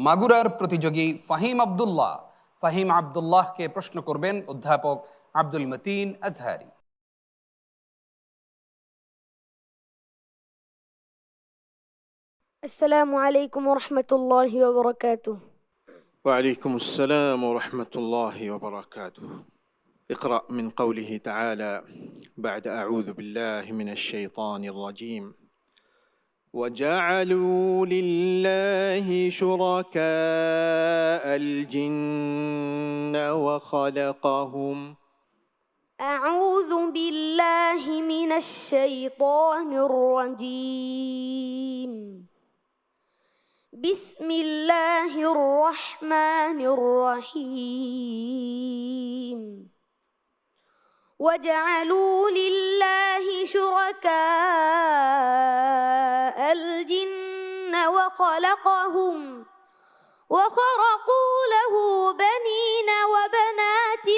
মাগুরার প্রতিযোগী ফাহিম আব্দুল্লাহকে প্রশ্ন করবেন অধ্যাপক আব্দুল মতিন আজহারি। السلام عليكم ورحمة الله وبركاته. وعليكم السلام ورحمة الله وبركاته. اقرأ من قوله تعالى بعد أعوذ بالله من الشيطان الرجيم: وجعلوا لله شركاء الجن وخلقهم. أعوذ بالله من الشيطان الرجيم. بسم الله الرحمن الرحيم. وجعلوا لله شركاء الجن وخلقهم وخرقوا له بنين وبنات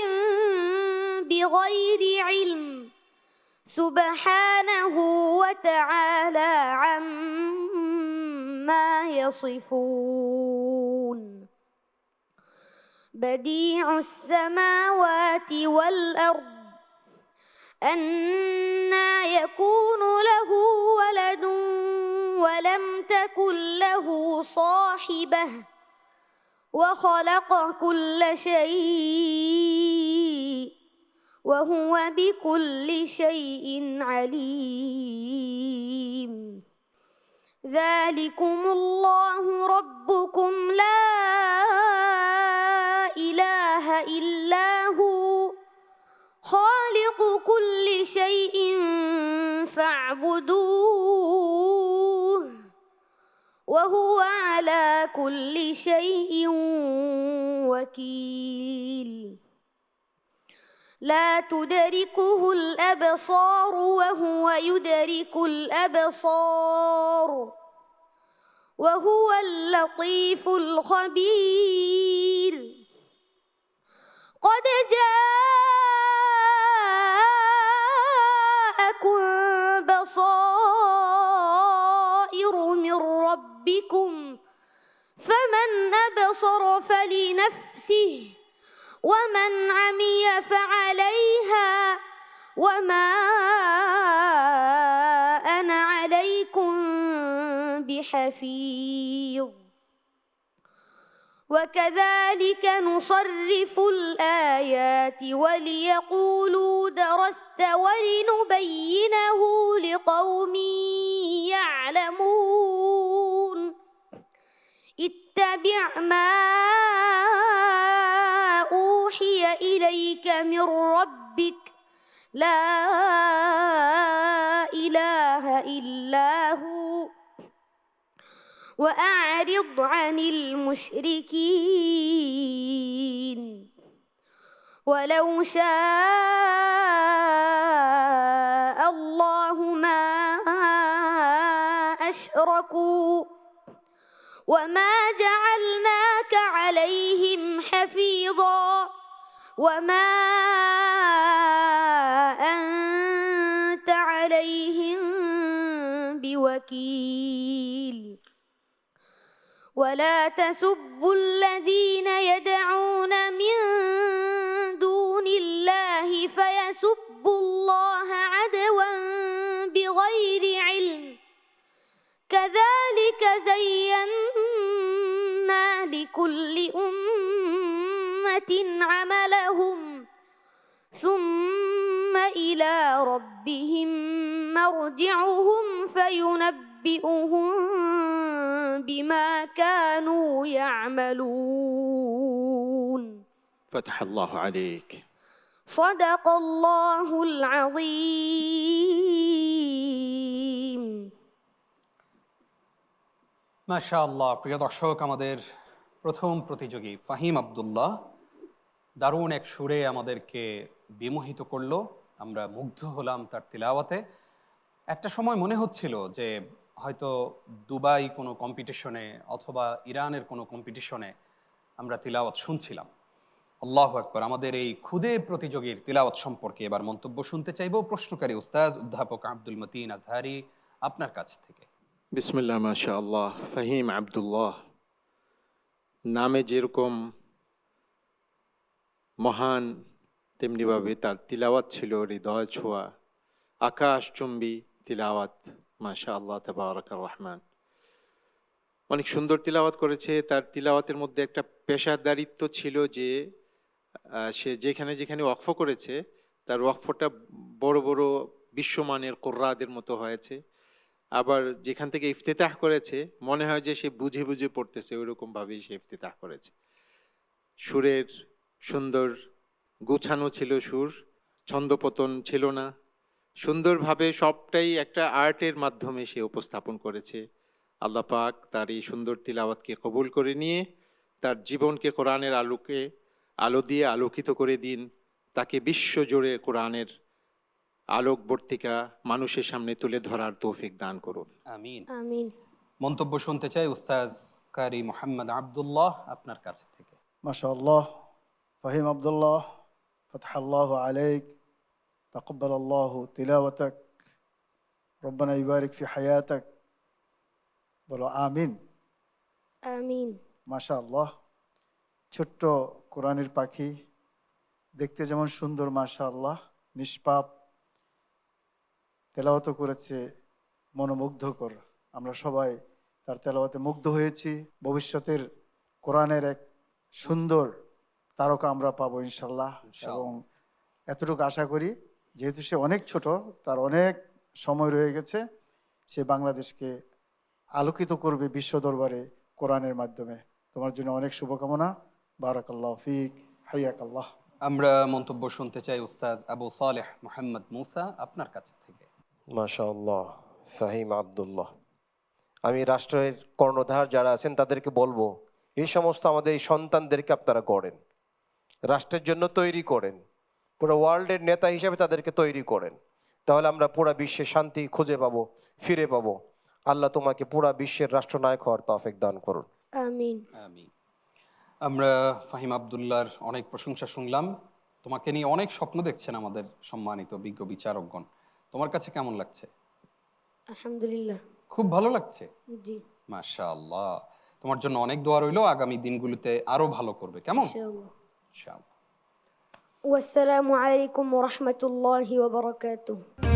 بغير علم سبحانه وتعالى عما يصفون. بديع السماوات والأرض أنى يكون له ولد ولم تكن له صاحبة وخلق كل شيء وهو بكل شيء عليم. ذلكم الله ربكم لا إله إلا هو خالق كل شيء فاعبدوه وهو على كل شيء وكيل. لا تدركه الأبصار وهو يدرك الأبصار وهو اللطيف الخبير. قد جاءكم بصائر من ربكم فمن أبصر فلنفسه ومن عمي فعليها وما أنا عليكم بحفيظ. وكذلك نصرف الآيات وليقولوا درست ولنبينه لقوم يعلمون. اتبع ما أوحي إليك من ربك لا إله إلا هو وأعرض عن المشركين. ولو شاء الله ما أشركوا وما جعلناك عليهم حفيظا وما أنت عليهم بوكيل. ولا تسبوا الذين يدعون من دون الله فيسبوا الله عدوا بغير علم كذلك زينا لكل أمة عملهم ثم إلى ربهم مرجعهم فينبئهم بما كانوا يعملون. فتح الله عليك. صدق الله العظيم. মাশাআল্লাহ। প্রিয় দর্শক, আমাদের প্রথম প্রতিযোগী ফাহিম আব্দুল্লাহ দারুণ এক সুরে আমাদেরকে বিমোহিত করলো। আমরা মুগ্ধ হলাম তার তিলাওয়াতে। একটা সময় মনে হচ্ছিল যে হয়তো দুবাই কোনো কম্পিটিশনে অথবা ইরানের কোনো কম্পিটিশনে আমরা তিলাওয়াত শুনছিলাম। আল্লাহু আকবার। আমাদের এই খুদে প্রতিযোগীর তিলাওয়াত সম্পর্কে এবার মন্তব্য শুনতে চাইব প্রশ্নকারী উস্তাজ অধ্যাপক আব্দুল মতিন আজহারি আপনার কাছ থেকে। বিসমিল্লাহ, মাশাআল্লাহ। ফাহিম আব্দুল্লাহ, নামে যেরকম মহান, তেমনিভাবে তার তিলাওয়াত ছিল হৃদয় ছোঁয়া, আকাশচুম্বী তিলাওয়াত। মাশা আল্লাহ তাবারাকার রহমান। অনেক সুন্দর তিলাওয়াত করেছে। তার তিলাওয়াতের মধ্যে একটা পেশাদারিত্ব ছিল যে সে যেখানে যেখানে ওয়াকফ করেছে তার ওয়াকফটা বড় বড় বিশ্বমানের কোরআদের মতো হয়েছে। আবার যেখান থেকে ইফতেতাহ করেছে মনে হয় যে সে বুঝে বুঝে পড়তেছে, ওইরকম ভাবেই সে ইফতেতাহ করেছে। সুরের সুন্দর গুছানো ছিল সুর, ছন্দপতন ছিল না, সুন্দরভাবে সবটাই একটা আর্টের মাধ্যমে সে উপস্থাপন করেছে। আল্লাহ পাক তার এই সুন্দর তিলাওয়াতকে কবুল করে নিয়ে তার জীবনকে কোরআনের আলো দিয়ে আলোকিত করে দিন। তাকে বিশ্বজুড়ে কোরআনের আলোকবর্তিকা মানুষের সামনে তুলে ধরার তৌফিক দান করুন। আমিন। আমিন। মন্তব্য শুনতে চাই উস্তাজ কারি মোহাম্মদ আব্দুল্লাহ আপনার কাছ থেকে। মাশাআল্লাহ। ফাহিম আব্দুল্লাহ, ফাতহাল্লাহু আলাইক, তাকাব্বালাল্লাহু তিলাওয়াতাক, রব্বানা ইবারিক ফি হায়াতাক। বলো আমিন। আমিন। মাশাআল্লাহ। ছোট্ট কোরআনের পাখি, দেখতে যেমন সুন্দর, মাশাআল্লাহ, নিষ্পাপ, তেলাওয়াত করেছে মনোমুগ্ধকর। আমরা সবাই তার তেলাওয়াতে মুগ্ধ হয়েছি। ভবিষ্যতের কোরআনের এক সুন্দর তারকা আমরা পাবো ইনশাল্লাহ। এবং এতটুকু আশা করি, যেহেতু সে অনেক ছোট, তার অনেক সময় রয়ে গেছে, সে বাংলাদেশকে আলোকিত করবে বিশ্ব দরবারে কোরআনের মাধ্যমে। তোমার জন্য অনেক শুভকামনা। বারাকাল্লাহ ফিক, হাইয়াকাল্লাহ। আমরা মন্তব্য শুনতে চাই উস্তাজ আবু সালেহ মোহাম্মদ মুসা আপনার কাছ থেকে। মাশাআল্লাহ। ফাহিম আব্দুল্লাহ, আমি রাষ্ট্রের কর্ণধার যারা আছেন তাদেরকে বলবো, এই সমস্ত আমাদের এই সন্তানদেরকে আপনারা করেন, রাষ্ট্রের জন্য তৈরি করেন, পুরো ওয়ার্ল্ডের নেতা হিসেবে তাদেরকে তৈরি করেন, তাহলে আমরা পুরা বিশ্বে শান্তি খুঁজে পাবো, ফিরে পাবো। আল্লাহ তোমাকে পুরা বিশ্বের রাষ্ট্রনায়ক হওয়ার তৌফিক দান করুন। আমিন। আমিন। আমরা ফাহিম আব্দুল্লাহর অনেক প্রশংসা শুনলাম। তোমাকে নিয়ে অনেক স্বপ্ন দেখছেন আমাদের সম্মানিত বিজ্ঞ বিচারকগণ। তোমার কাছে কেমন লাগছে? আলহামদুলিল্লাহ। খুব ভালো লাগছে। জি, মাশাআল্লাহ। তোমার জন্য অনেক দোয়া রইলো, আগামী দিনগুলোতে আরো ভালো করবে, কেমন? ইনশাআল্লাহ। ইনশাআল্লাহ। ওয়াসসালামু আলাইকুম ওয়া রাহমাতুল্লাহি ওয়া বারাকাতুহু।